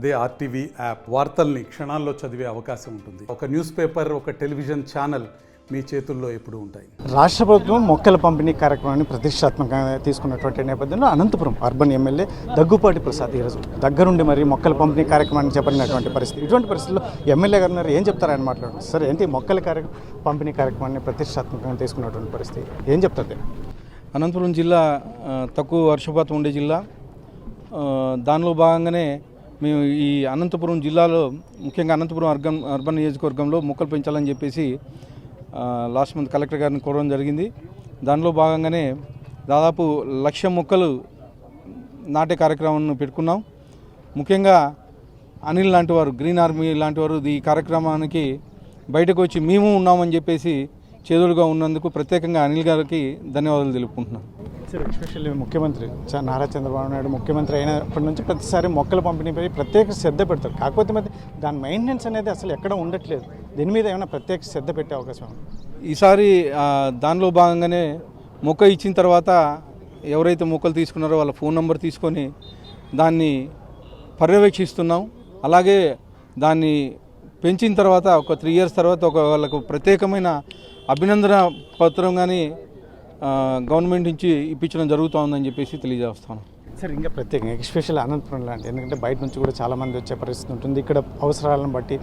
అదే RTV app వార్తల్ని క్షణాల్లో చదివే అవకాశం ఉంటుంది. ఒక న్యూస్ పేపర్, ఒక టెలివిజన్ ఛానల్ మీ చేతుల్లో ఎప్పుడూ ఉంటాయి. రాష్ట్ర ప్రభుత్వం మొక్కల పంపిణీ కార్యక్రమాన్ని ప్రతిష్టాత్మకంగా తీసుకున్నటువంటి నేపథ్యంలో అనంతపురం అర్బన్ ఎమ్మెల్యే దగ్గుపాటి ప్రసాద్ ఈరోజు దగ్గరుండి మరి మొక్కల పంపిణీ కార్యక్రమాన్ని చేపట్టినటువంటి పరిస్థితి. ఇటువంటి పరిస్థితుల్లో ఎమ్మెల్యే గారు ఏం చెప్తారని మాట్లాడారు. సరే, ఏంటి మొక్కల పంపిణీ కార్యక్రమాన్ని ప్రతిష్టాత్మకంగా తీసుకున్నటువంటి పరిస్థితి ఏం చెప్తారు? అనంతపురం జిల్లా తక్కువ వర్షపాతం ఉండే జిల్లా. దానిలో భాగంగానే మేము ఈ అనంతపురం జిల్లాలో ముఖ్యంగా అనంతపురం అర్బన్ నియోజకవర్గంలో మొక్కలు పెంచాలని చెప్పేసి లాస్ట్ మంత్ కలెక్టర్ గారిని కోరడం జరిగింది. దానిలో భాగంగానే దాదాపు 1,00,000 మొక్కలు నాటే కార్యక్రమాన్ని పెట్టుకున్నాం. ముఖ్యంగా అనిల్ లాంటి వారు, గ్రీన్ ఆర్మీ లాంటి వారు ఈ కార్యక్రమానికి బయటకు వచ్చి మేము ఉన్నామని చెప్పేసి చేదులుగా ఉన్నందుకు ప్రత్యేకంగా అనిల్ గారికి ధన్యవాదాలు తెలుపుకుంటున్నాను. సార్, ఎస్పెషల్లీ ముఖ్యమంత్రి నారా చంద్రబాబు నాయుడు ముఖ్యమంత్రి అయినప్పటి నుంచి ప్రతిసారి మొక్కల పంపిణీపై ప్రత్యేక శ్రద్ధ పెడతారు. కాకపోతే మరి దాని మెయింటెనెన్స్ అనేది అసలు ఎక్కడ ఉండట్లేదు. దీని మీద ఏమైనా ప్రత్యేక శ్రద్ధ పెట్టే అవకాశం ఉంది? ఈసారి దానిలో భాగంగానే మొక్క ఇచ్చిన తర్వాత ఎవరైతే మొక్కలు తీసుకున్నారో వాళ్ళ ఫోన్ నెంబర్ తీసుకొని దాన్ని పర్యవేక్షిస్తున్నాం. అలాగే దాన్ని పెంచిన తర్వాత ఒక 3 years తర్వాత వాళ్ళకు ప్రత్యేకమైన అభినందన పత్రం కానీ గవర్నమెంట్ నుంచి ఇప్పించడం జరుగుతుందని చెప్పేసి తెలియజేస్తాను. సార్, ఇంకా ప్రత్యేకంగా ఎస్పెషల్ అనంతపురం లాంటి, ఎందుకంటే బయట నుంచి కూడా చాలామంది వచ్చే పరిస్థితి ఉంటుంది. ఇక్కడ అవసరాలను బట్టి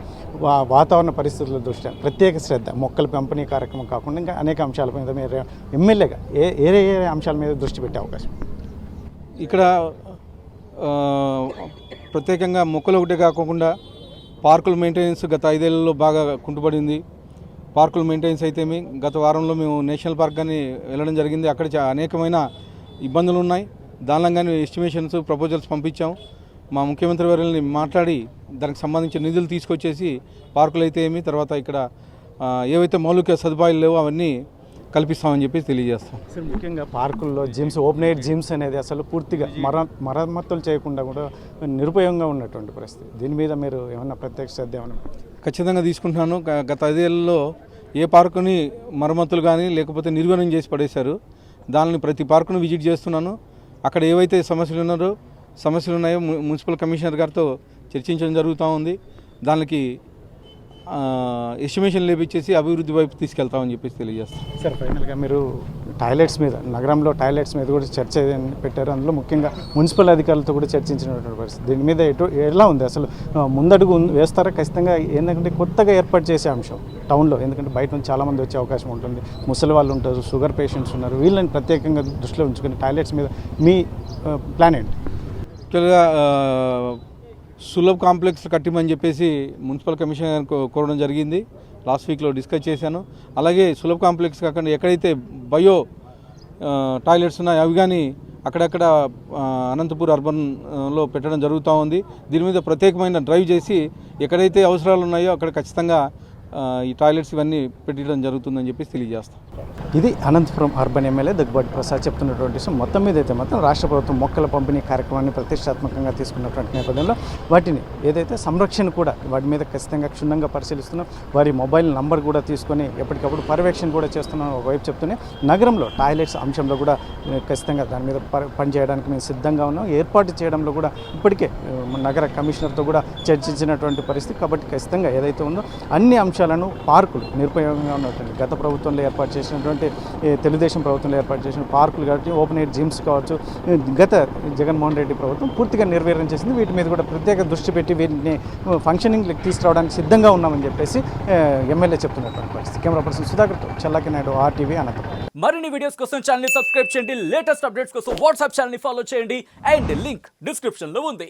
వాతావరణ పరిస్థితుల దృష్ట్యా ప్రత్యేక శ్రద్ధ మొక్కల పెంపనీ కార్యక్రమం కాకుండా ఇంకా అనేక అంశాల మీద మీరు ఎమ్మెల్యేగా ఏ అంశాల మీద దృష్టి పెట్టే అవకాశం? ఇక్కడ ప్రత్యేకంగా మొక్కలు ఒకటే కాకుండా పార్కుల మెయింటెనెన్స్ గత 5 ఏళ్లలో బాగా కుంటుపడింది. పార్కుల మెయింటెనెన్స్ అయితే గత వారంలో మేము నేషనల్ పార్క్ కానీ వెళ్ళడం జరిగింది. అక్కడ అనేకమైన ఇబ్బందులు ఉన్నాయి. దానిలో కానీ ఎస్టిమేషన్స్, ప్రపోజల్స్ పంపించాం. మా ముఖ్యమంత్రి వారిని మాట్లాడి దానికి సంబంధించిన నిధులు తీసుకొచ్చేసి పార్కులు అయితే తర్వాత ఇక్కడ ఏవైతే మౌలిక సదుపాయాలు లేవో అవన్నీ కల్పిస్తామని చెప్పి తెలియజేస్తాం. సార్, ముఖ్యంగా పార్కుల్లో జిమ్స్, ఓపెన్ ఎయిర్ జిమ్స్ అనేది అసలు పూర్తిగా మరమ్మతులు చేయకుండా కూడా నిరుపయోగంగా ఉన్నటువంటి పరిస్థితి. దీని మీద మీరు ఏమన్నా ప్రత్యేక శ్రద్ధ ఏమన్నా? ఖచ్చితంగా తీసుకుంటున్నాను. గత 5 ఏళ్లలో ఏ పార్కుని మరమ్మతులు కానీ లేకపోతే నిర్వహణ చేసి పడేశారు. దానిని ప్రతి పార్కును విజిట్ చేస్తున్నాను. అక్కడ ఏవైతే సమస్యలు ఉన్నాయో మున్సిపల్ కమిషనర్ గారితో చర్చించడం జరుగుతూ ఉంది. దానికి ఎస్టిమేషన్ లేపించేసి అభివృద్ధి వైపు తీసుకెళ్తామని చెప్పేసి తెలియజేస్తాం. సార్, ఫైనల్గా మీరు టాయిలెట్స్ మీద, నగరంలో టాయిలెట్స్ మీద కూడా చర్చ పెట్టారు. అందులో ముఖ్యంగా మున్సిపల్ అధికారులతో కూడా చర్చించినటువంటి పరిస్థితి. దీని మీద ఎలా ఉంది అసలు? ముందడుగు వేస్తారా ఖచ్చితంగా? ఎందుకంటే కొత్తగా ఏర్పాటు చేసే అంశం టౌన్లో, ఎందుకంటే బయట నుంచి చాలామంది వచ్చే అవకాశం ఉంటుంది. ముసలి వాళ్ళు ఉంటారు, షుగర్ పేషెంట్స్ ఉన్నారు. వీళ్ళని ప్రత్యేకంగా దృష్టిలో ఉంచుకొని టాయిలెట్స్ మీద మీ ప్లాన్ ఏంటి? యాక్చువల్గా సులభ్ కాంప్లెక్స్ కట్టిమని చెప్పేసి మున్సిపల్ కమిషనర్ కోరడం జరిగింది. లాస్ట్ వీక్లో డిస్కస్ చేశాను. అలాగే సులభ్ కాంప్లెక్స్ కాకుండా ఎక్కడైతే బయో టాయిలెట్స్ ఉన్నాయో అవి కానీ అక్కడక్కడ అనంతపూర్ అర్బన్లో పెట్టడం జరుగుతూ ఉంది. దీని మీద ప్రత్యేకమైన డ్రైవ్ చేసి ఎక్కడైతే అవసరాలు ఉన్నాయో అక్కడ ఖచ్చితంగా ఈ టాయిలెట్స్ ఇవన్నీ పెట్టడం జరుగుతుందని చెప్పేసి తెలియజేస్తాం. ఇది అనంతపురం అర్బన్ ఎమ్మెల్యే దగ్గుబాటి ప్రసాద్ చెప్తున్నటువంటి విషయం. మొత్తం మీద అయితే మాత్రం రాష్ట్ర ప్రభుత్వం మొక్కల పంపిణీ కార్యక్రమాన్ని ప్రతిష్టాత్మకంగా తీసుకున్నటువంటి నేపథ్యంలో వాటిని ఏదైతే సంరక్షణ కూడా వాటి మీద ఖచ్చితంగా క్షుణ్ణంగా పరిశీలిస్తున్నాం. వారి మొబైల్ నంబర్ కూడా తీసుకొని ఎప్పటికప్పుడు పర్యవేక్షణ కూడా చేస్తున్నాం. ఒకవైపు చెప్తూనే నగరంలో టాయిలెట్స్ అంశంలో కూడా ఖచ్చితంగా దాని మీద పనిచేయడానికి మేము సిద్ధంగా ఉన్నాం. ఏర్పాటు చేయడంలో కూడా ఇప్పటికే నగర కమిషనర్తో కూడా చర్చించినటువంటి పరిస్థితి. కాబట్టి ఖచ్చితంగా ఏదైతే ఉందో అన్ని అంశాలను, పార్కులు నిరుపయోగంగా ఉన్నటువంటి గత ప్రభుత్వంలో ఏర్పాటు చేసినటువంటి తెలుగుదేశం ప్రభుత్వంలో ఏర్పాటు చేసిన పార్కులు కావచ్చు, ఓపెన్ ఎయిర్ జిమ్స్ కావచ్చు, గత జగన్మోహన్ రెడ్డి ప్రభుత్వం పూర్తిగా నిర్వీర్యం చేసింది. వీటి మీద కూడా ప్రత్యేక దృష్టి పెట్టి వీటిని ఫంక్షనింగ్ తీసుకురావడానికి సిద్ధంగా ఉన్నామని చెప్పేసి ఎమ్మెల్యే చెప్తున్నటువంటి పరిస్థితి. కెమెరా పర్సన్ సుధాకర్తో చల్లాకి నాయుడు, ఆర్టీవీ అనంతపురం. మరిన్ని వీడియోస్ కోసం ఛానల్ ని సబ్స్క్రైబ్ చేయండి. లేటెస్ట్ అప్డేట్స్ కోసం వాట్సాప్ ఛానల్ ని ఫాలో చేయండి. అండ్ లింక్ డిస్క్రిప్షన్ లో ఉంది.